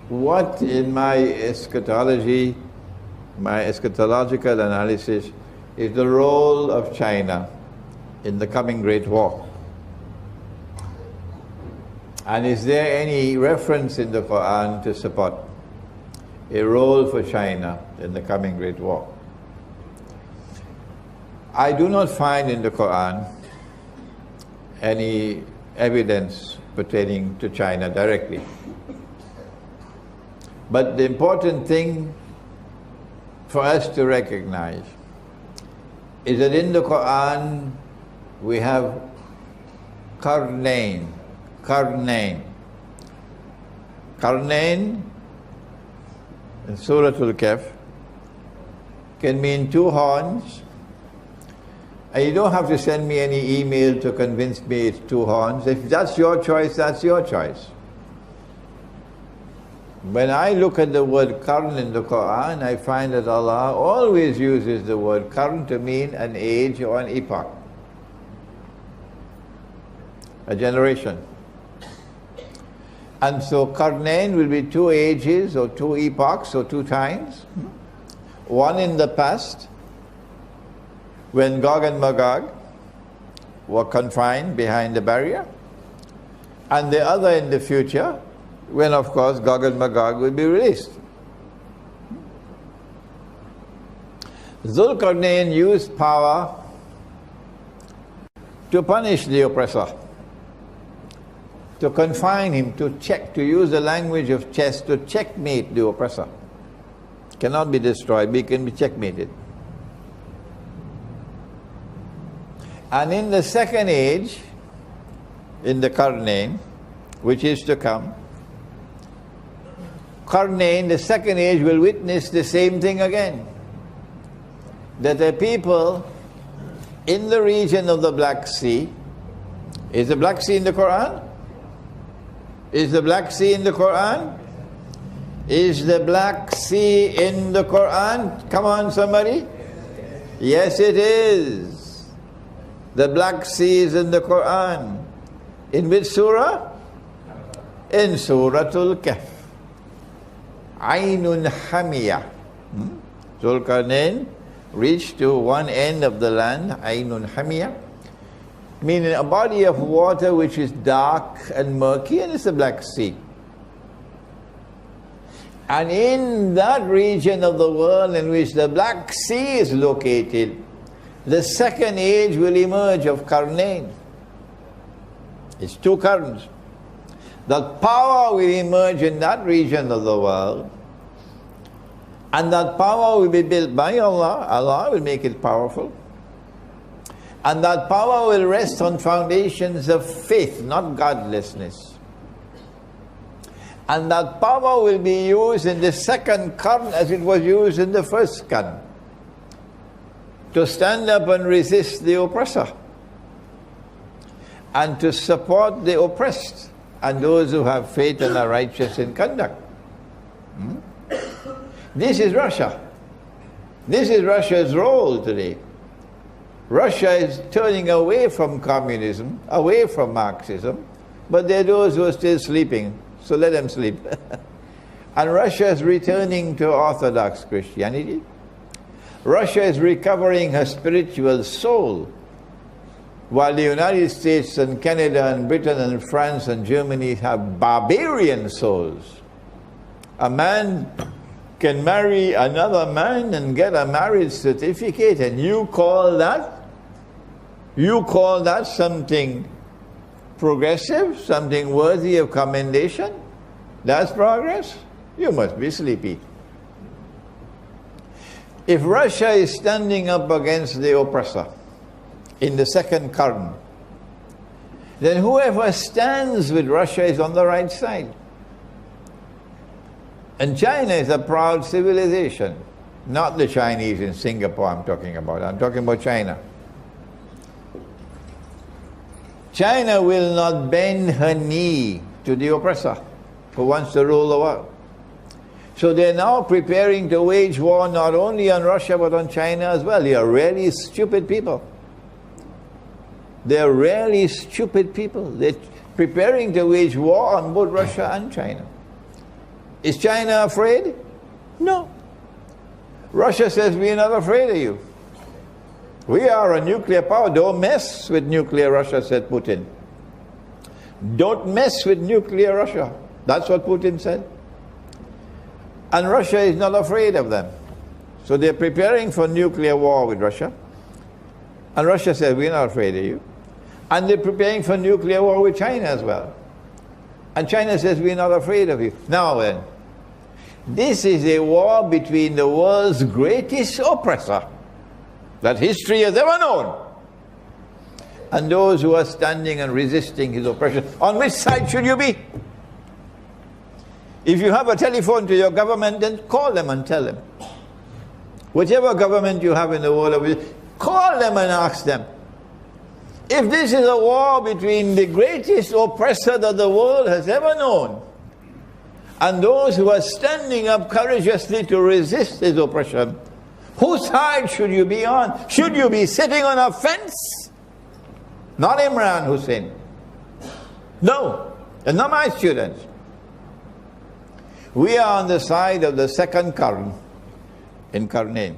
what in my eschatology, my eschatological analysis, is the role of China in the coming Great War? And is there any reference in the Quran to support a role for China in the coming Great War? I do not find in the Quran any evidence pertaining to China directly. But the important thing for us to recognize is that in the Quran we have Qarnayn. Qarnayn in Surah Al-Kahf can mean two horns. And you don't have to send me any email to convince me it's two horns. If that's your choice, that's your choice. When I look at the word qarn in the Quran, I find that Allah always uses the word qarn to mean an age or an epoch, a generation. And so Qarnayn will be two ages or two epochs or two times. One in the past, when Gog and Magog were confined behind the barrier, and the other in the future, when of course Gog and Magog will be released. Zulkarnain used power to punish the oppressor, to confine him, to use the language of chess, to checkmate the oppressor. Cannot be destroyed, but he can be checkmated. And in the second age, in the Qarnayn, which is to come, Qarnayn, the second age, will witness the same thing again. That the people in the region of the Black Sea, is the Black Sea in the Quran? Is the Black Sea in the Quran? Is the Black Sea in the Quran? Come on, somebody. Yes, it is. The Black Sea is in the Quran. In which surah? In Suratul Kahf. Aynun Hamiyah. Zulkarnain reached to one end of the land, Aynun Hamiyah, meaning a body of water which is dark and murky, and it's the Black Sea. And in that region of the world in which the Black Sea is located, the second age will emerge of Qarnayn. It's two currents. That power will emerge in that region of the world, and that power will be built by Allah. Allah will make it powerful. And that power will rest on foundations of faith, not godlessness. And that power will be used in the second qarn as it was used in the first qarn, to stand up and resist the oppressor, and to support the oppressed, and those who have faith and are righteous in conduct. This is Russia. This is Russia's role today. Russia is turning away from communism, away from Marxism, but there are those who are still sleeping, so let them sleep. And Russia is returning to Orthodox Christianity. Russia is recovering her spiritual soul, while the United States and Canada and Britain and France and Germany have barbarian souls. A man can marry another man and get a marriage certificate, and you call that something progressive, something worthy of commendation? That's progress? You must be sleepy. If Russia is standing up against the oppressor in the second qarn, then whoever stands with Russia is on the right side. And China is a proud civilization. Not the Chinese in Singapore I'm talking about. I'm talking about China. China will not bend her knee to the oppressor who wants to rule the world. So they're now preparing to wage war not only on Russia but on China as well. They are really stupid people. They're really stupid people. They're preparing to wage war on both Russia and China. Is China afraid? No. Russia says, we're not afraid of you. We are a nuclear power. Don't mess with nuclear Russia, said Putin. Don't mess with nuclear Russia. That's what Putin said. And Russia is not afraid of them. So they're preparing for nuclear war with Russia. And Russia says, we're not afraid of you. And they're preparing for nuclear war with China as well. And China says, we're not afraid of you. Now then, this is a war between the world's greatest oppressor that history has ever known, and those who are standing and resisting his oppression. On which side should you be? If you have a telephone to your government, then call them and tell them. Whichever government you have in the world, call them and ask them. If this is a war between the greatest oppressor that the world has ever known, and those who are standing up courageously to resist his oppression, whose side should you be on? Should you be sitting on a fence? Not Imran Hussein. No, and not my students. We are on the side of the second Karn in Karnain.